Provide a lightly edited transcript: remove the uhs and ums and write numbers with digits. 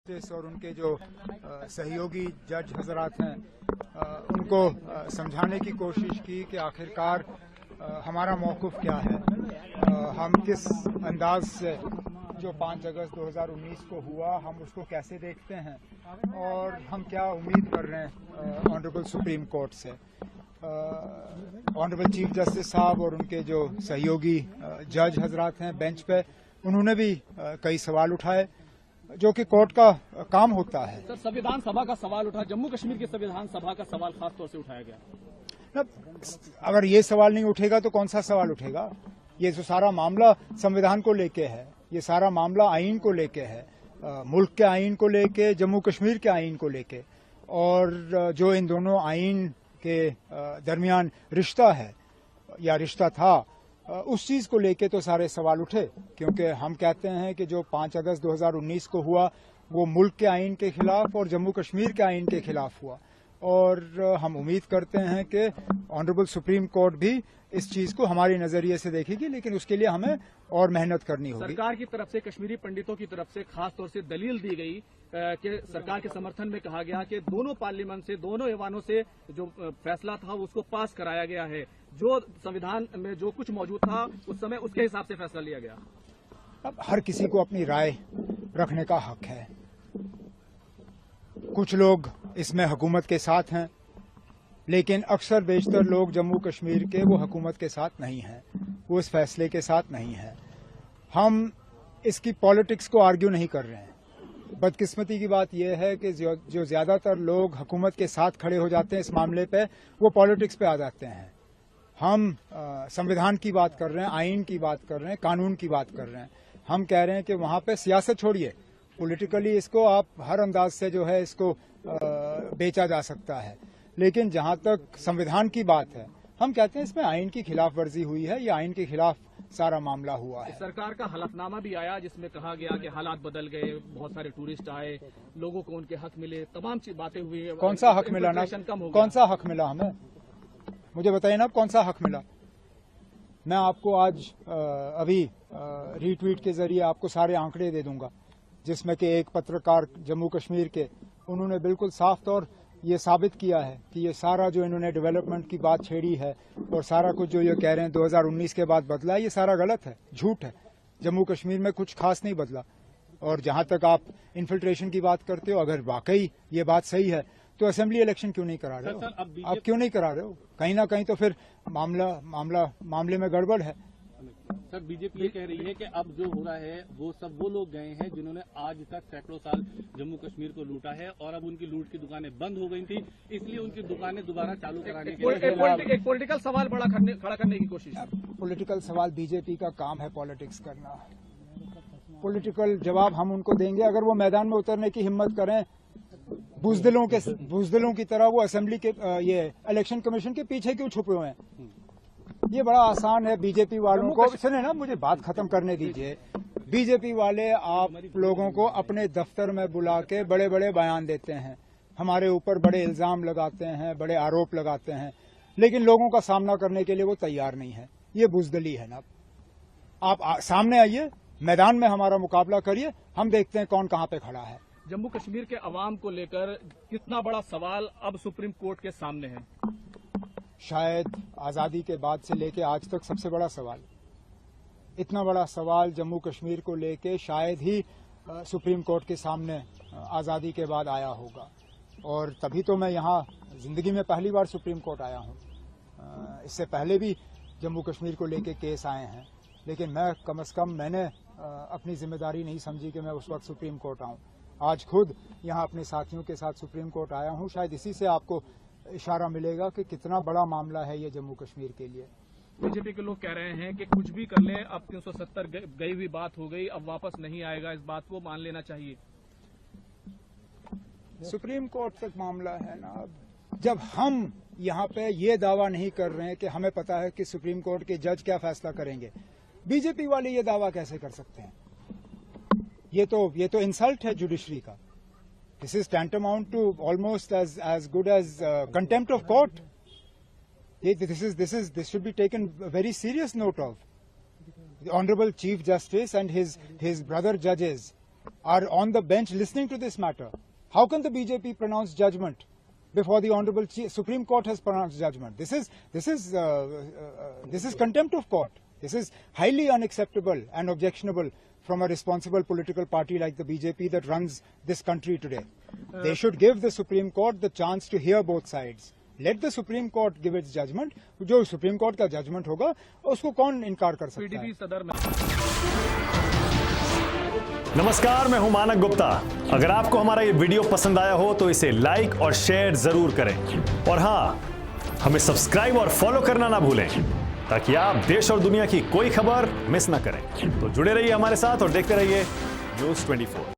और उनके जो सहयोगी जज हजरात हैं उनको समझाने की कोशिश की कि आखिरकार हमारा मौक़िफ़ क्या है, हम किस अंदाज से जो 5 अगस्त 2019 को हुआ हम उसको कैसे देखते हैं और हम क्या उम्मीद कर रहे हैं ऑनरेबल सुप्रीम कोर्ट से। ऑनरेबल चीफ जस्टिस साहब और उनके जो सहयोगी जज हजरात हैं बेंच पे, उन्होंने भी कई सवाल उठाए जो कि कोर्ट का काम होता है। सर, संविधान सभा का सवाल उठा, जम्मू कश्मीर की संविधान सभा का सवाल खास तौर से उठाया गया। अगर ये सवाल नहीं उठेगा तो कौन सा सवाल उठेगा? ये जो सारा मामला संविधान को लेके है, ये सारा मामला आईन को लेके है, मुल्क के आईन को लेके, जम्मू कश्मीर के आईन को लेके, और जो इन दोनों आईन के दरमियान रिश्ता है या रिश्ता था, उस चीज को लेके तो सारे सवाल उठे। क्योंकि हम कहते हैं कि जो 5 अगस्त 2019 को हुआ वो मुल्क के आईन के खिलाफ और जम्मू कश्मीर के आईन के खिलाफ हुआ, और हम उम्मीद करते हैं कि ऑनरेबल सुप्रीम कोर्ट भी इस चीज को हमारे नजरिए से देखेगी, लेकिन उसके लिए हमें और मेहनत करनी होगी। सरकार की तरफ से, कश्मीरी पंडितों की तरफ से खास तौर से दलील दी गई कि सरकार के समर्थन में कहा गया कि दोनों पार्लियामेंट से, दोनों ऐवानों से जो फैसला था उसको पास कराया गया है, जो संविधान में जो कुछ मौजूद था उस समय उसके हिसाब से फैसला लिया गया। अब हर किसी को अपनी राय रखने का हक है। कुछ लोग इसमें हुकूमत के साथ हैं, लेकिन अक्सर बेशतर लोग जम्मू कश्मीर के वो हुकूमत के साथ नहीं हैं, वो इस फैसले के साथ नहीं हैं। हम इसकी पॉलिटिक्स को आर्ग्यू नहीं कर रहे हैं। बदकिस्मती की बात यह है कि जो ज्यादातर लोग हुकूमत के साथ खड़े हो जाते हैं इस मामले पे, वो पॉलिटिक्स पे आ जाते हैं। हम संविधान की बात कर रहे हैं, आईन की बात कर रहे हैं, कानून की बात कर रहे हैं। हम कह रहे हैं कि वहां पे सियासत छोड़िए, पॉलिटिकली इसको आप हर अंदाज से जो है इसको बेचा जा सकता है, लेकिन जहां तक संविधान की बात है, हम कहते हैं इसमें आईन की खिलाफ वर्जी हुई है, या आईन के खिलाफ सारा मामला हुआ है। सरकार का हलफनामा भी आया जिसमें कहा गया कि हालात बदल गए, बहुत सारे टूरिस्ट आए, लोगों को उनके हक मिले, तमाम बातें हुई। कौन सा हक मिला ना? कौन सा हक मिला हमें? मुझे बताइए ना, कौन सा हक मिला? मैं आपको आज अभी रीट्वीट के जरिए आपको सारे आंकड़े दे दूंगा, जिसमें कि एक पत्रकार जम्मू कश्मीर के, उन्होंने बिल्कुल साफ तौर ये साबित किया है कि ये सारा जो इन्होंने डेवलपमेंट की बात छेड़ी है और सारा कुछ जो ये कह रहे हैं 2019 के बाद बदला है, ये सारा गलत है, झूठ है। जम्मू कश्मीर में कुछ खास नहीं बदला। और जहां तक आप इन्फिल्ट्रेशन की बात करते हो, अगर वाकई ये बात सही है तो असेंबली इलेक्शन क्यों नहीं करा रहे हो? आप क्यों नहीं करा रहे हो? कहीं ना कहीं तो फिर मामले में गड़बड़ है। सर, बीजेपी ये कह रही है कि अब जो हो रहा है वो सब वो लोग गए हैं जिन्होंने आज तक सैकड़ों साल जम्मू कश्मीर को लूटा है, और अब उनकी लूट की दुकानें बंद हो गई थी, इसलिए उनकी दुकानें दोबारा चालू कराने के लिए एक पॉलिटिकल सवाल खड़ा करने की कोशिश। पॉलिटिकल सवाल, बीजेपी का काम है पॉलिटिक्स करना। पॉलिटिकल जवाब हम उनको देंगे अगर वो मैदान में उतरने की हिम्मत करें। बुजदिलों की तरह वो असेंबली के ये इलेक्शन कमीशन के पीछे क्यों छुपे हुए हैं? ये बड़ा आसान है बीजेपी वालों को। सुने ना, मुझे बात खत्म करने दीजिए। बीजेपी वाले आप लोगों को अपने दफ्तर में बुला के बड़े बड़े बयान देते हैं, हमारे ऊपर बड़े इल्जाम लगाते हैं, बड़े आरोप लगाते हैं, लेकिन लोगों का सामना करने के लिए वो तैयार नहीं है। ये बुजदली है ना। आप सामने आइए, मैदान में हमारा मुकाबला करिए, हम देखते हैं कौन कहां पे खड़ा है। जम्मू कश्मीर के अवाम को लेकर कितना बड़ा सवाल अब सुप्रीम कोर्ट के सामने है? शायद आजादी के बाद से लेके आज तक सबसे बड़ा सवाल। इतना बड़ा सवाल जम्मू कश्मीर को लेके शायद ही सुप्रीम कोर्ट के सामने आजादी के बाद आया होगा, और तभी तो मैं यहाँ जिंदगी में पहली बार सुप्रीम कोर्ट आया हूँ। इससे पहले भी जम्मू कश्मीर को लेके केस आए हैं, लेकिन मैं कम से कम मैंने अपनी जिम्मेदारी नहीं समझी कि मैं उस वक्त सुप्रीम कोर्ट आऊँ। आज खुद यहाँ अपने साथियों के साथ सुप्रीम कोर्ट आया हूँ। शायद इसी से आपको इशारा मिलेगा कि कितना बड़ा मामला है ये जम्मू कश्मीर के लिए। बीजेपी के लोग कह रहे हैं कि कुछ भी कर लें, अब 370 गई हुई बात हो गई, अब वापस नहीं आएगा, इस बात को मान लेना चाहिए। सुप्रीम कोर्ट तक मामला है ना। अब जब हम यहाँ पे ये दावा नहीं कर रहे हैं कि हमें पता है कि सुप्रीम कोर्ट के जज क्या फैसला करेंगे, बीजेपी वाले ये दावा कैसे कर सकते हैं? ये तो इंसल्ट है जुडिशरी का। This is tantamount to almost as good as contempt of court. This should be taken very serious note of. The Honorable Chief Justice and his brother judges are on the bench listening to this matter. How can the BJP pronounce judgment before the Honorable Supreme Court has pronounced judgment? This is contempt of court. This is highly unacceptable and objectionable from a responsible political party like the BJP that runs this country today. They should give the Supreme Court the chance to hear both sides. Let the Supreme Court give its judgment. जो Supreme Court का judgment होगा उसको कौन इनकार कर सकता है? PDP सदर में नमस्कार, मैं हूं मानक गुप्ता। अगर आपको हमारा ये वीडियो पसंद आया हो तो इसे लाइक और शेयर जरूर करें और हां, हमें सब्सक्राइब और फॉलो करना ना भूलें ताकि आप देश और दुनिया की कोई खबर मिस ना करें। तो जुड़े रहिए हमारे साथ और देखते रहिए न्यूज़ 24।